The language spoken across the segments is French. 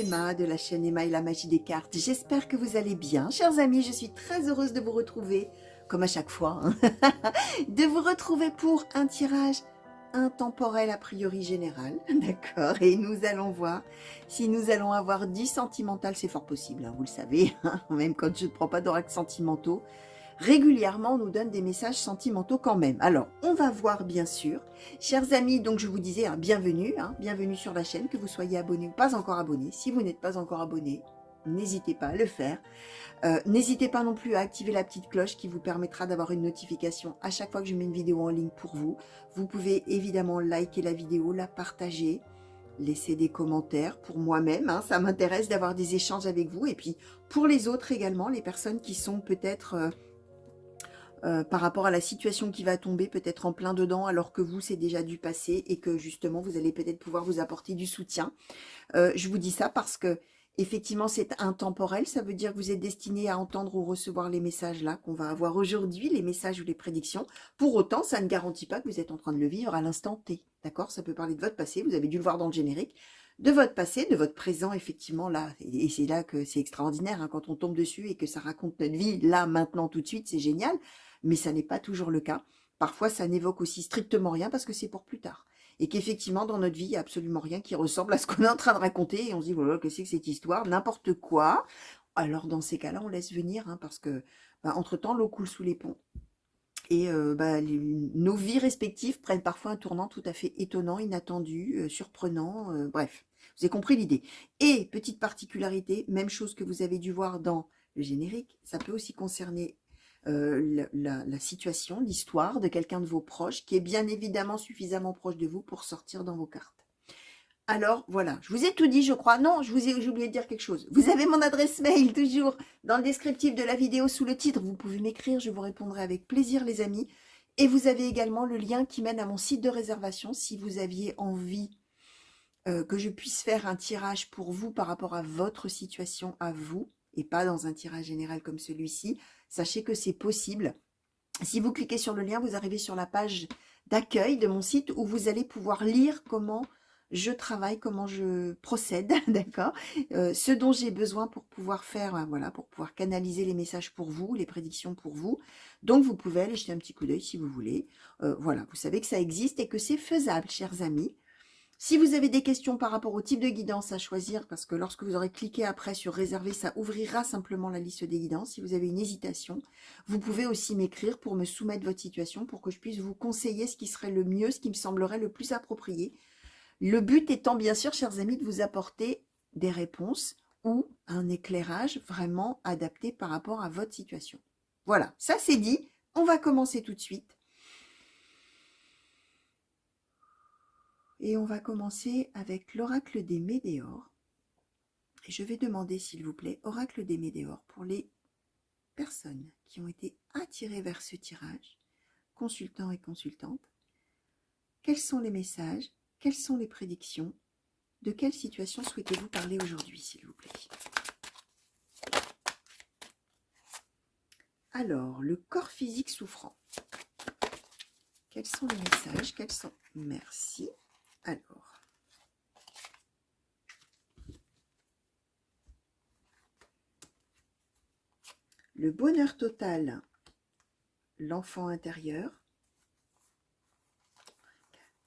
Emma de la chaîne Emma et la magie des cartes. J'espère que vous allez bien. Chers amis, je suis très heureuse de vous retrouver, comme à chaque fois, hein, de vous retrouver pour un tirage intemporel a priori général. D'accord. Et nous allons voir si nous allons avoir du sentimental. C'est fort possible, hein, vous le savez. Hein, même quand je ne prends pas d'oracle sentimentaux, régulièrement on nous donne des messages sentimentaux quand même. Alors, on va voir bien sûr. Chers amis, donc je vous disais, bienvenue, bienvenue sur la chaîne, que vous soyez abonné ou pas encore abonné. Si vous n'êtes pas encore abonné, n'hésitez pas à le faire. N'hésitez pas non plus à activer la petite cloche qui vous permettra d'avoir une notification à chaque fois que je mets une vidéo en ligne pour vous. Vous pouvez évidemment liker la vidéo, la partager, laisser des commentaires pour moi-même. Hein, ça m'intéresse d'avoir des échanges avec vous. Et puis pour les autres également, les personnes qui sont peut-être... par rapport à la situation qui va tomber, peut-être en plein dedans, alors que vous, c'est déjà du passé et que justement, vous allez peut-être pouvoir vous apporter du soutien. Je vous dis ça parce que, effectivement, c'est intemporel. Ça veut dire que vous êtes destiné à entendre ou recevoir les messages là qu'on va avoir aujourd'hui, les messages ou les prédictions. Pour autant, ça ne garantit pas que vous êtes en train de le vivre à l'instant T. D'accord? Ça peut parler de votre passé, vous avez dû le voir dans le générique, de votre passé, de votre présent, effectivement, là. Et c'est là que c'est extraordinaire, hein, quand on tombe dessus et que ça raconte notre vie, là, maintenant, tout de suite, c'est génial. Mais ça n'est pas toujours le cas. Parfois, ça n'évoque aussi strictement rien parce que c'est pour plus tard. Et qu'effectivement, dans notre vie, il n'y a absolument rien qui ressemble à ce qu'on est en train de raconter. Et on se dit, voilà, qu'est-ce que c'est que cette histoire? N'importe quoi. Alors, dans ces cas-là, on laisse venir, hein, parce que, entre-temps, l'eau coule sous les ponts. Et nos vies respectives prennent parfois un tournant tout à fait étonnant, inattendu, surprenant, bref. Vous avez compris l'idée. Et, petite particularité, même chose que vous avez dû voir dans le générique, ça peut aussi concerner la situation, l'histoire de quelqu'un de vos proches qui est bien évidemment suffisamment proche de vous pour sortir dans vos cartes. Alors, voilà, je vous ai tout dit, je crois. Non, j'ai oublié de dire quelque chose. Vous avez mon adresse mail toujours dans le descriptif de la vidéo sous le titre. Vous pouvez m'écrire, je vous répondrai avec plaisir, les amis. Et vous avez également le lien qui mène à mon site de réservation si vous aviez envie que je puisse faire un tirage pour vous par rapport à votre situation à vous et pas dans un tirage général comme celui-ci. Sachez que c'est possible. Si vous cliquez sur le lien, vous arrivez sur la page d'accueil de mon site où vous allez pouvoir lire comment je travaille, comment je procède, d'accord, ce dont j'ai besoin pour pouvoir faire, voilà, pour pouvoir canaliser les messages pour vous, les prédictions pour vous. Donc, vous pouvez aller jeter un petit coup d'œil si vous voulez. Voilà, vous savez que ça existe et que c'est faisable, chers amis. Si vous avez des questions par rapport au type de guidance à choisir, parce que lorsque vous aurez cliqué après sur réserver, ça ouvrira simplement la liste des guidances. Si vous avez une hésitation, vous pouvez aussi m'écrire pour me soumettre votre situation, pour que je puisse vous conseiller ce qui serait le mieux, ce qui me semblerait le plus approprié. Le but étant bien sûr, chers amis, de vous apporter des réponses ou un éclairage vraiment adapté par rapport à votre situation. Voilà, ça c'est dit. On va commencer tout de suite. Et on va commencer avec l'oracle des Médéors. Et je vais demander, s'il vous plaît, oracle des Médéors, pour les personnes qui ont été attirées vers ce tirage, consultants et consultantes, quels sont les messages, quelles sont les prédictions, de quelle situation souhaitez-vous parler aujourd'hui, s'il vous plaît? Alors, le corps physique souffrant. Quels sont les messages? Quels sont... Merci. Alors... Le bonheur total, l'enfant intérieur. 4,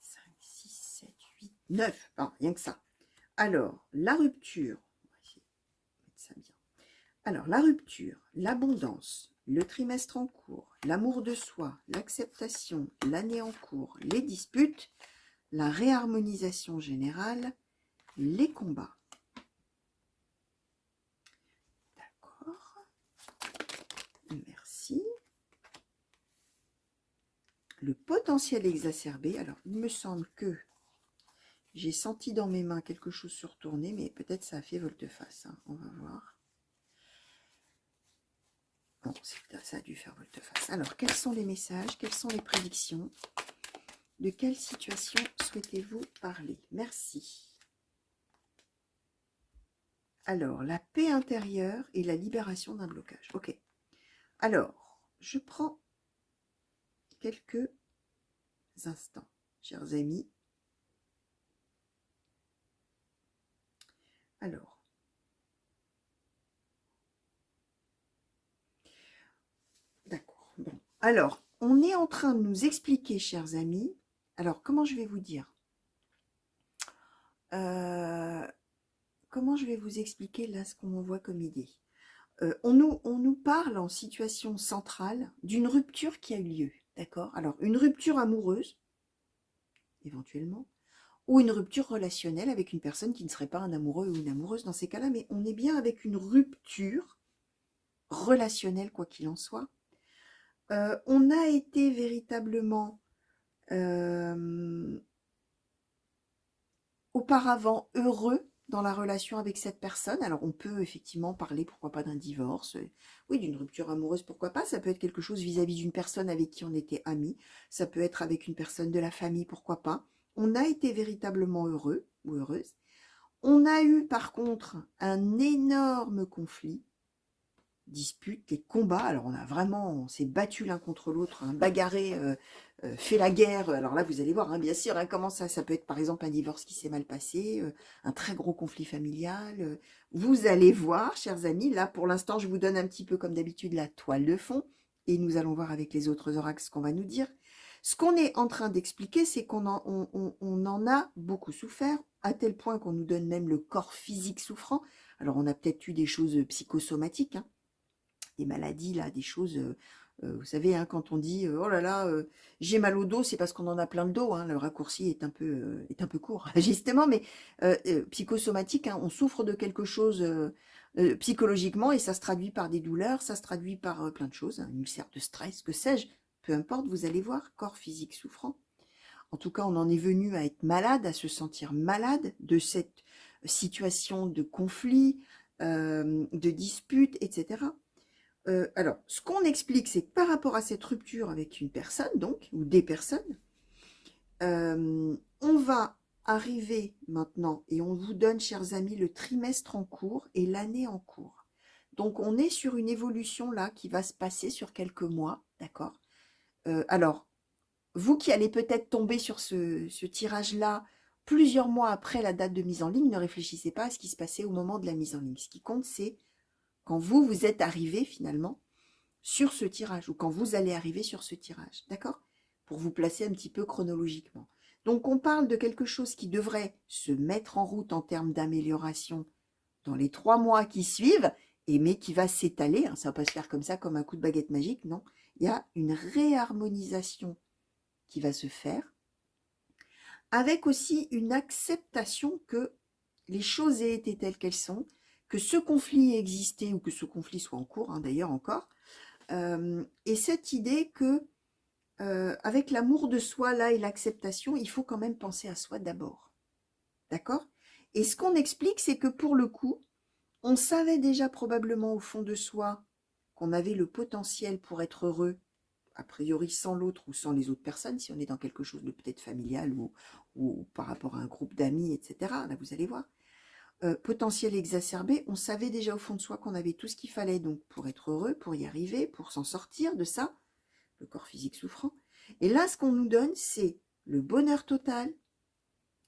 5, 6, 7, 8, 9. Ah, rien que ça. Alors, la rupture. On va essayer de mettre ça bien. Alors, la rupture, l'abondance, le trimestre en cours, l'amour de soi, l'acceptation, l'année en cours, les disputes, la réharmonisation générale, les combats. D'accord. Merci. Le potentiel exacerbé. Alors, il me semble que j'ai senti dans mes mains quelque chose se retourner, mais peut-être ça a fait volte-face. Hein. On va voir. Bon, ça a dû faire volte-face. Alors, quels sont les messages? Quelles sont les prédictions? De quelle situation souhaitez-vous parler? Merci. Alors, la paix intérieure et la libération d'un blocage. Ok. Alors, je prends quelques instants, chers amis. Alors, Alors, on est en train de nous expliquer, chers amis, alors comment je vais vous dire? Comment je vais vous expliquer là ce qu'on m'envoie comme idée? On nous parle en situation centrale d'une rupture qui a eu lieu, d'accord? Alors, une rupture amoureuse, éventuellement, ou une rupture relationnelle avec une personne qui ne serait pas un amoureux ou une amoureuse dans ces cas-là, mais on est bien avec une rupture relationnelle, quoi qu'il en soit. On a été véritablement auparavant heureux dans la relation avec cette personne. Alors on peut effectivement parler, pourquoi pas, d'un divorce, oui, d'une rupture amoureuse, pourquoi pas. Ça peut être quelque chose vis-à-vis d'une personne avec qui on était amis, ça peut être avec une personne de la famille, pourquoi pas. On a été véritablement heureux ou heureuse. On a eu par contre un énorme conflit, dispute, des combats. Alors on s'est battu l'un contre l'autre, bagarré, fait la guerre. Alors là, vous allez voir, hein, bien sûr, hein, comment ça peut être par exemple un divorce qui s'est mal passé, un très gros conflit familial. Vous allez voir, chers amis, là pour l'instant, je vous donne un petit peu comme d'habitude la toile de fond, et nous allons voir avec les autres oracles ce qu'on va nous dire. Ce qu'on est en train d'expliquer, c'est qu'on on en a beaucoup souffert, à tel point qu'on nous donne même le corps physique souffrant. Alors on a peut-être eu des choses psychosomatiques, hein, des maladies, là, des choses, vous savez, hein, quand on dit oh là là, j'ai mal au dos, c'est parce qu'on en a plein le dos, hein, le raccourci est un peu court, justement, mais psychosomatique, hein, on souffre de quelque chose psychologiquement et ça se traduit par des douleurs, ça se traduit par plein de choses, hein, une ulcère de stress, que sais-je, peu importe, vous allez voir, corps physique souffrant. En tout cas, on en est venu à être malade, à se sentir malade de cette situation de conflit, de dispute, etc. Alors, ce qu'on explique, c'est que par rapport à cette rupture avec une personne, donc, ou des personnes, on va arriver maintenant, et on vous donne, chers amis, le trimestre en cours et l'année en cours. Donc, on est sur une évolution là qui va se passer sur quelques mois, d'accord? Alors, vous qui allez peut-être tomber sur ce tirage-là plusieurs mois après la date de mise en ligne, ne réfléchissez pas à ce qui se passait au moment de la mise en ligne. Ce qui compte, c'est quand vous êtes arrivé finalement sur ce tirage, ou quand vous allez arriver sur ce tirage, d'accord? Pour vous placer un petit peu chronologiquement. Donc on parle de quelque chose qui devrait se mettre en route en termes d'amélioration dans les 3 mois qui suivent, mais qui va s'étaler, hein, ça ne va pas se faire comme ça, comme un coup de baguette magique, non. Il y a une réharmonisation qui va se faire, avec aussi une acceptation que les choses aient été telles qu'elles sont, que ce conflit ait existé, ou que ce conflit soit en cours, hein, d'ailleurs encore, et cette idée que, avec l'amour de soi là et l'acceptation, il faut quand même penser à soi d'abord. D'accord? Et ce qu'on explique, c'est que pour le coup, on savait déjà probablement au fond de soi qu'on avait le potentiel pour être heureux, a priori sans l'autre ou sans les autres personnes, si on est dans quelque chose de peut-être familial ou par rapport à un groupe d'amis, etc. Là, vous allez voir. Potentiel exacerbé, on savait déjà au fond de soi qu'on avait tout ce qu'il fallait donc pour être heureux, pour y arriver, pour s'en sortir de ça, le corps physique souffrant. Et là, ce qu'on nous donne, c'est le bonheur total,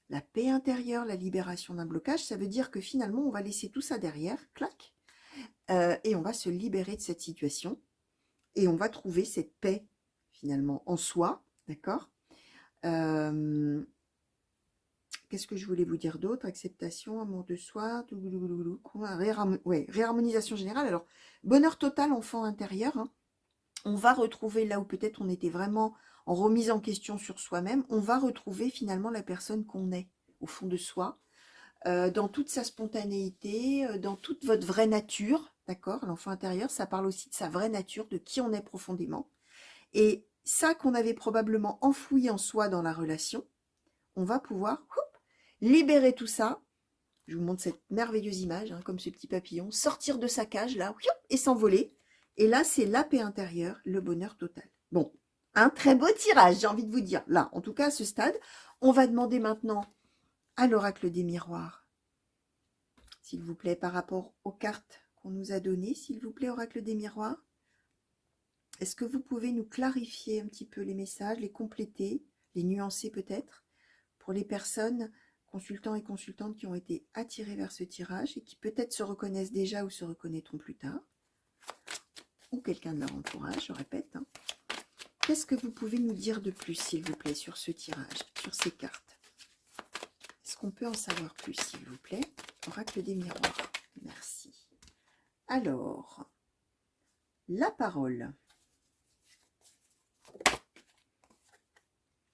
la paix intérieure, la libération d'un blocage. Ça veut dire que finalement, on va laisser tout ça derrière, clac, et on va se libérer de cette situation, et on va trouver cette paix, finalement, en soi, d'accord. Qu'est-ce que je voulais vous dire d'autre? Acceptation, amour de soi, réharmonisation générale. Alors, bonheur total, enfant intérieur, hein. On va retrouver là où peut-être on était vraiment en remise en question sur soi-même, on va retrouver finalement la personne qu'on est au fond de soi, dans toute sa spontanéité, dans toute votre vraie nature, d'accord? L'enfant intérieur, ça parle aussi de sa vraie nature, de qui on est profondément. Et ça qu'on avait probablement enfoui en soi dans la relation, on va pouvoir libérer tout ça. Je vous montre cette merveilleuse image, hein, comme ce petit papillon, sortir de sa cage là, et s'envoler. Et là, c'est la paix intérieure, le bonheur total. Bon, un très beau tirage, j'ai envie de vous dire. Là, en tout cas, à ce stade, on va demander maintenant à l'oracle des miroirs, s'il vous plaît, par rapport aux cartes qu'on nous a données, s'il vous plaît, oracle des miroirs. Est-ce que vous pouvez nous clarifier un petit peu les messages, les compléter, les nuancer peut-être, pour les personnes, consultants et consultantes qui ont été attirés vers ce tirage et qui peut-être se reconnaissent déjà ou se reconnaîtront plus tard, ou quelqu'un de leur entourage, je répète, hein. qu'est-ce que vous pouvez nous dire de plus, s'il vous plaît, sur ce tirage, sur ces cartes? Est-ce qu'on peut en savoir plus, s'il vous plaît? Oracle des miroirs. Merci. Alors, la parole.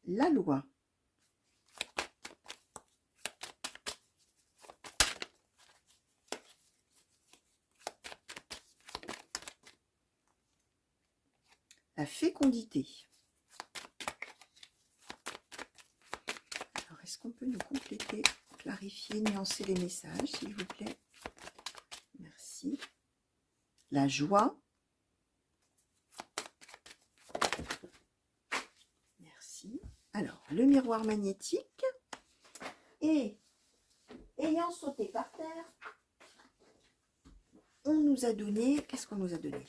La loi. La fécondité. Alors, est-ce qu'on peut nous compléter, clarifier, nuancer les messages, s'il vous plaît? Merci. La joie. Merci. Alors, le miroir magnétique. Et, ayant sauté par terre, on nous a donné... Qu'est-ce qu'on nous a donné?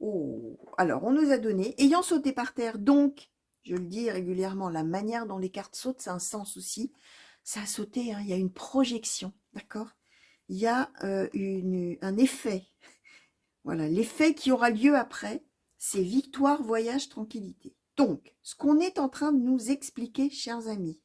Oh, alors, on nous a donné, ayant sauté par terre, donc, je le dis régulièrement, la manière dont les cartes sautent, c'est un sens aussi. Ça a sauté, hein, il y a une projection, d'accord? Il y a un effet. Voilà, l'effet qui aura lieu après, c'est victoire, voyage, tranquillité. Donc, ce qu'on est en train de nous expliquer, chers amis,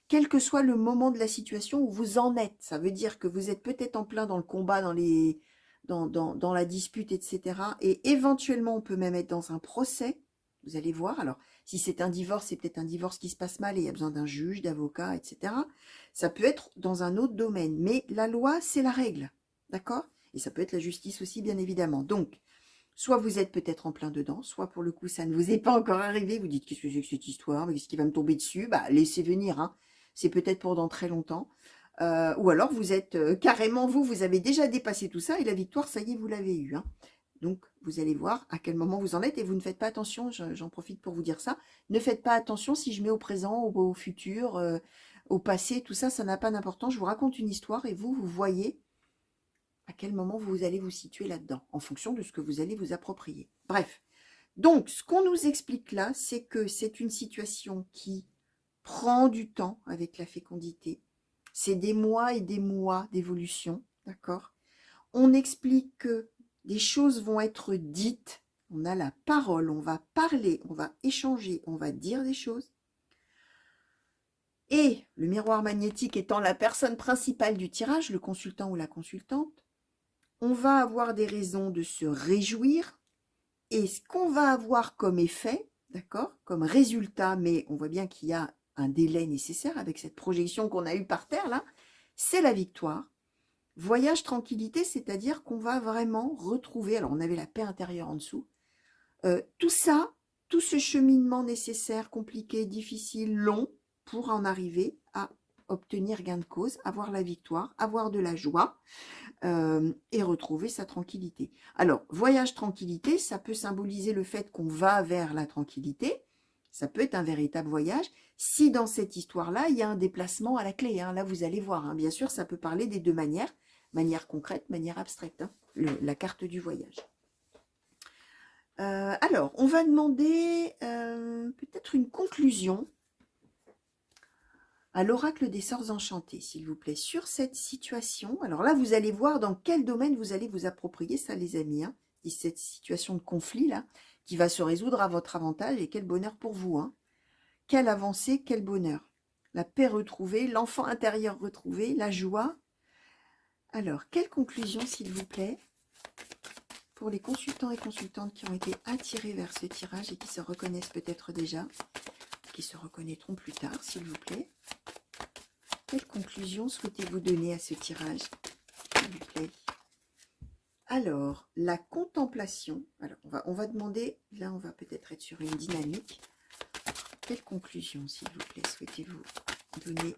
quel que soit le moment de la situation où vous en êtes, ça veut dire que vous êtes peut-être en plein dans le combat, dans la dispute, etc. Et éventuellement, on peut même être dans un procès, vous allez voir. Alors, si c'est un divorce, c'est peut-être un divorce qui se passe mal et il y a besoin d'un juge, d'avocat, etc. Ça peut être dans un autre domaine, mais la loi, c'est la règle, d'accord? Et ça peut être la justice aussi, bien évidemment. Donc, soit vous êtes peut-être en plein dedans, soit pour le coup, ça ne vous est pas encore arrivé. Vous dites, qu'est-ce que c'est que cette histoire? Qu'est-ce qui va me tomber dessus? Bah, laissez venir, hein. C'est peut-être pour dans très longtemps. Ou alors, vous êtes carrément, vous avez déjà dépassé tout ça et la victoire, ça y est, vous l'avez eue, hein. Donc, vous allez voir à quel moment vous en êtes et vous ne faites pas attention, j'en profite pour vous dire ça, ne faites pas attention si je mets au présent, au futur, au passé, tout ça, ça n'a pas d'importance. Je vous raconte une histoire et vous voyez à quel moment vous allez vous situer là-dedans, en fonction de ce que vous allez vous approprier. Bref, donc ce qu'on nous explique là, c'est que c'est une situation qui prend du temps avec la fécondité. C'est des mois et des mois d'évolution, d'accord? On explique que des choses vont être dites, on a la parole, on va parler, on va échanger, on va dire des choses. Et le miroir magnétique étant la personne principale du tirage, le consultant ou la consultante, on va avoir des raisons de se réjouir. Et ce qu'on va avoir comme effet, d'accord, comme résultat, mais on voit bien qu'il y a un délai nécessaire avec cette projection qu'on a eue par terre, là, c'est la victoire. Voyage, tranquillité, c'est-à-dire qu'on va vraiment retrouver, alors on avait la paix intérieure en dessous, tout ça, tout ce cheminement nécessaire, compliqué, difficile, long, pour en arriver à obtenir gain de cause, avoir la victoire, avoir de la joie et retrouver sa tranquillité. Alors, voyage, tranquillité, ça peut symboliser le fait qu'on va vers la tranquillité, ça peut être un véritable voyage. Si dans cette histoire-là, il y a un déplacement à la clé, hein, là vous allez voir, hein, bien sûr, ça peut parler des deux manières, manière concrète, manière abstraite, hein, la carte du voyage. Alors, on va demander peut-être une conclusion à l'oracle des sorts enchantés, s'il vous plaît, sur cette situation. Alors là, vous allez voir dans quel domaine vous allez vous approprier ça, les amis, hein, cette situation de conflit-là, qui va se résoudre à votre avantage, et quel bonheur pour vous, hein. Quelle avancée, quel bonheur. La paix retrouvée, l'enfant intérieur retrouvé, la joie. Alors, quelle conclusion, s'il vous plaît, pour les consultants et consultantes qui ont été attirés vers ce tirage et qui se reconnaissent peut-être déjà, qui se reconnaîtront plus tard, s'il vous plaît. Quelle conclusion souhaitez-vous donner à ce tirage, s'il vous plaît? Alors, la contemplation. Alors, on va demander, là, on va peut-être être sur une dynamique. Quelle conclusion, s'il vous plaît, souhaitez-vous donner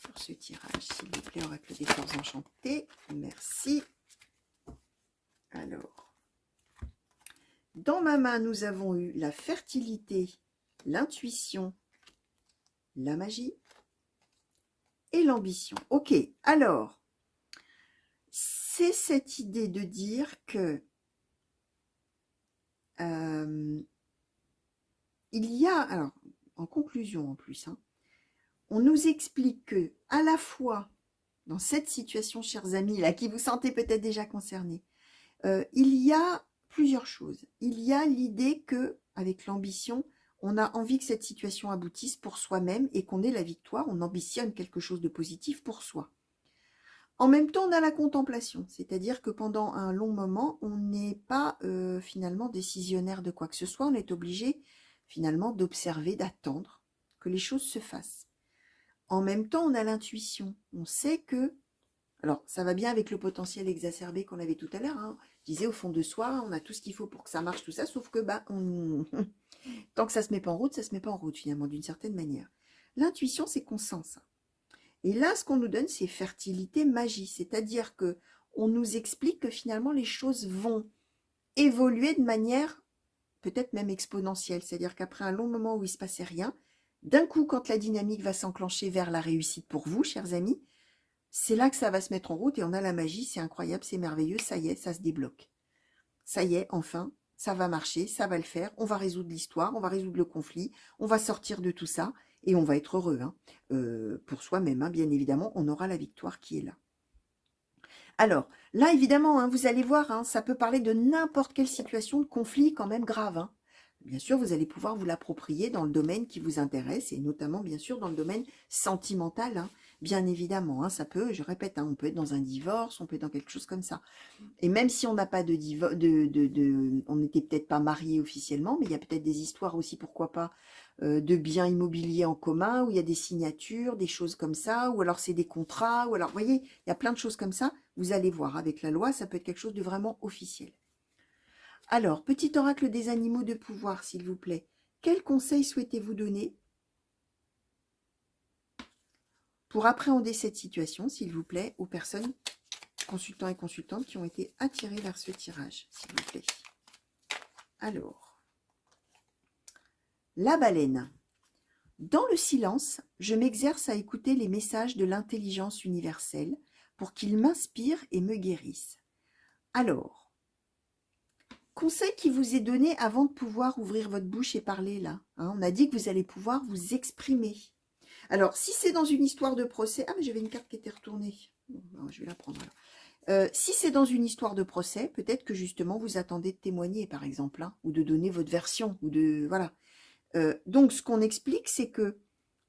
pour ce tirage, s'il vous plaît, oracle des sorts enchantés? Merci. Alors, dans ma main, nous avons eu la fertilité, l'intuition, la magie et l'ambition. Ok, alors, c'est cette idée de dire que il y a, alors, en conclusion en plus, hein, on nous explique que à la fois, dans cette situation, chers amis, là, qui vous sentez peut-être déjà concernés, il y a plusieurs choses. Il y a l'idée que avec l'ambition, on a envie que cette situation aboutisse pour soi-même et qu'on ait la victoire, on ambitionne quelque chose de positif pour soi. En même temps, on a la contemplation, c'est-à-dire que pendant un long moment, on n'est pas finalement décisionnaire de quoi que ce soit, on est obligé finalement d'observer, d'attendre que les choses se fassent. En même temps, on a l'intuition, on sait que, alors ça va bien avec le potentiel exacerbé qu'on avait tout à l'heure, hein. Je disais au fond de soi, on a tout ce qu'il faut pour que ça marche, tout ça, sauf que tant que ça se met pas en route, ça se met pas en route finalement d'une certaine manière. L'intuition, c'est qu'on sent ça. Et là, ce qu'on nous donne, c'est fertilité, magie. C'est-à-dire que on nous explique que finalement, les choses vont évoluer de manière peut-être même exponentielle. C'est-à-dire qu'après un long moment où il ne se passait rien, d'un coup, quand la dynamique va s'enclencher vers la réussite pour vous, chers amis, c'est là que ça va se mettre en route et on a la magie. C'est incroyable, c'est merveilleux. Ça y est, ça se débloque. Ça y est, enfin, ça va marcher, ça va le faire. On va résoudre l'histoire, on va résoudre le conflit, on va sortir de tout ça. Et on va être heureux, hein. Pour soi-même, hein, bien évidemment, on aura la victoire qui est là. Alors, là, évidemment, hein, vous allez voir, hein, ça peut parler de n'importe quelle situation de conflit quand même grave, hein. Bien sûr, vous allez pouvoir vous l'approprier dans le domaine qui vous intéresse, et notamment, bien sûr, dans le domaine sentimental, hein, bien évidemment. Hein, ça peut, je répète, hein, on peut être dans un divorce, on peut être dans quelque chose comme ça. Et même si on n'a pas de divorce, on n'était peut-être pas mariés officiellement, mais il y a peut-être des histoires aussi, pourquoi pas, de biens immobiliers en commun, où il y a des signatures, des choses comme ça, ou alors c'est des contrats, ou alors, vous voyez, il y a plein de choses comme ça. Vous allez voir, avec la loi, ça peut être quelque chose de vraiment officiel. Alors, petit oracle des animaux de pouvoir, s'il vous plaît. Quels conseils souhaitez-vous donner pour appréhender cette situation, s'il vous plaît, aux personnes, consultants et consultantes, qui ont été attirés vers ce tirage, s'il vous plaît. Alors, la baleine. Dans le silence, je m'exerce à écouter les messages de l'intelligence universelle pour qu'ils m'inspirent et me guérissent. Alors, conseil qui vous est donné avant de pouvoir ouvrir votre bouche et parler là. Hein, on a dit que vous allez pouvoir vous exprimer. Alors, si c'est dans une histoire de procès... Ah, mais j'avais une carte qui était retournée. Bon, je vais la prendre alors. Si c'est dans une histoire de procès, peut-être que justement vous attendez de témoigner, par exemple, hein, ou de donner votre version, ou de... Voilà. Donc, ce qu'on explique, c'est que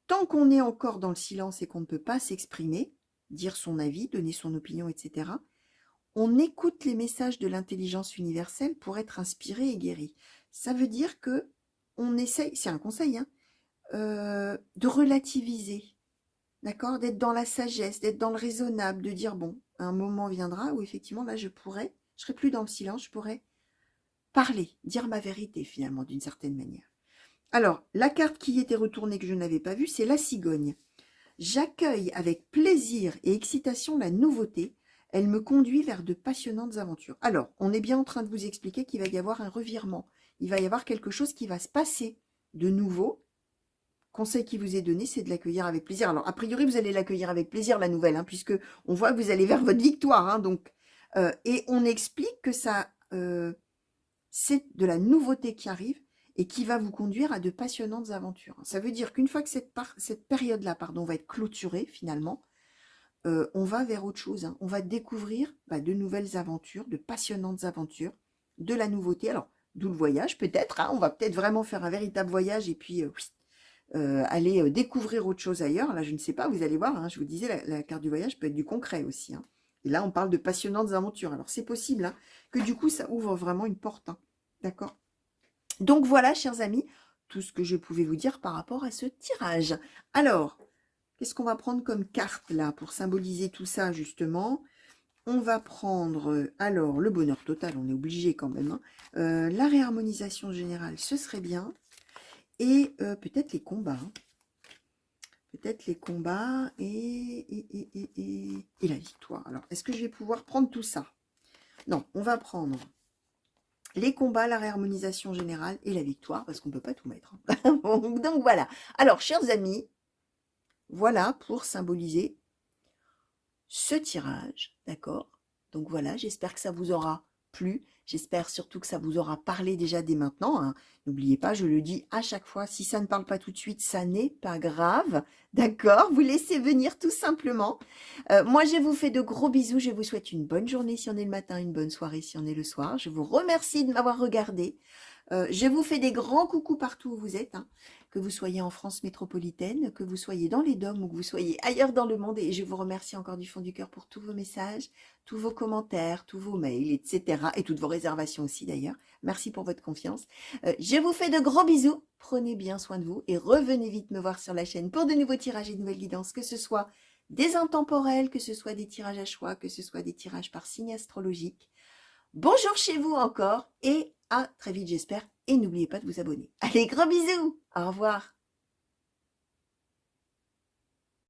tant qu'on est encore dans le silence et qu'on ne peut pas s'exprimer, dire son avis, donner son opinion, etc., on écoute les messages de l'intelligence universelle pour être inspiré et guéri. Ça veut dire que on essaye, c'est un conseil, hein, de relativiser, d'accord, d'être dans la sagesse, d'être dans le raisonnable, de dire, bon, un moment viendra où effectivement, là, je serai plus dans le silence, je pourrais parler, dire ma vérité, finalement, d'une certaine manière. Alors, la carte qui était retournée que je n'avais pas vue, c'est la cigogne. J'accueille avec plaisir et excitation la nouveauté. Elle me conduit vers de passionnantes aventures. Alors, on est bien en train de vous expliquer qu'il va y avoir un revirement. Il va y avoir quelque chose qui va se passer de nouveau. Conseil qui vous est donné, c'est de l'accueillir avec plaisir. Alors, a priori, vous allez l'accueillir avec plaisir, la nouvelle, hein, puisque on voit que vous allez vers votre victoire. Hein, donc, et on explique que ça, c'est de la nouveauté qui arrive et qui va vous conduire à de passionnantes aventures. Ça veut dire qu'une fois que cette période-là, va être clôturée, finalement, on va vers autre chose. Hein. On va découvrir de nouvelles aventures, de passionnantes aventures, de la nouveauté. Alors, d'où le voyage, peut-être. Hein. On va peut-être vraiment faire un véritable voyage et puis aller découvrir autre chose ailleurs. Là, je ne sais pas, vous allez voir. Hein, je vous disais, la carte du voyage peut être du concret aussi. Hein. Et là, on parle de passionnantes aventures. Alors, c'est possible hein, que du coup, ça ouvre vraiment une porte. Hein. D'accord? Donc, voilà, chers amis, tout ce que je pouvais vous dire par rapport à ce tirage. Alors, qu'est-ce qu'on va prendre comme carte, là, pour symboliser tout ça, justement? On va prendre, alors, le bonheur total, on est obligé quand même. Hein. La réharmonisation générale, ce serait bien. Et peut-être les combats. Hein. Peut-être les combats et la victoire. Alors, est-ce que je vais pouvoir prendre tout ça? Non, on va prendre les combats, la réharmonisation générale et la victoire, parce qu'on ne peut pas tout mettre. Hein. Donc, voilà. Alors, chers amis, voilà pour symboliser ce tirage, d'accord? Donc, voilà, j'espère que ça vous aura plu. J'espère surtout que ça vous aura parlé déjà dès maintenant. Hein. N'oubliez pas, je le dis à chaque fois, si ça ne parle pas tout de suite, ça n'est pas grave. D'accord? Vous laissez venir tout simplement. Moi, je vous fais de gros bisous. Je vous souhaite une bonne journée si on est le matin, une bonne soirée si on est le soir. Je vous remercie de m'avoir regardé. Je vous fais des grands coucous partout où vous êtes, hein, que vous soyez en France métropolitaine, que vous soyez dans les DOM ou que vous soyez ailleurs dans le monde. Et je vous remercie encore du fond du cœur pour tous vos messages, tous vos commentaires, tous vos mails, etc. Et toutes vos réservations aussi d'ailleurs. Merci pour votre confiance. Je vous fais de gros bisous. Prenez bien soin de vous et revenez vite me voir sur la chaîne pour de nouveaux tirages et de nouvelles guidances, que ce soit des intemporels, que ce soit des tirages à choix, que ce soit des tirages par signe astrologique. Bonjour chez vous encore et à très vite j'espère. Et n'oubliez pas de vous abonner. Allez, gros bisous. Au revoir.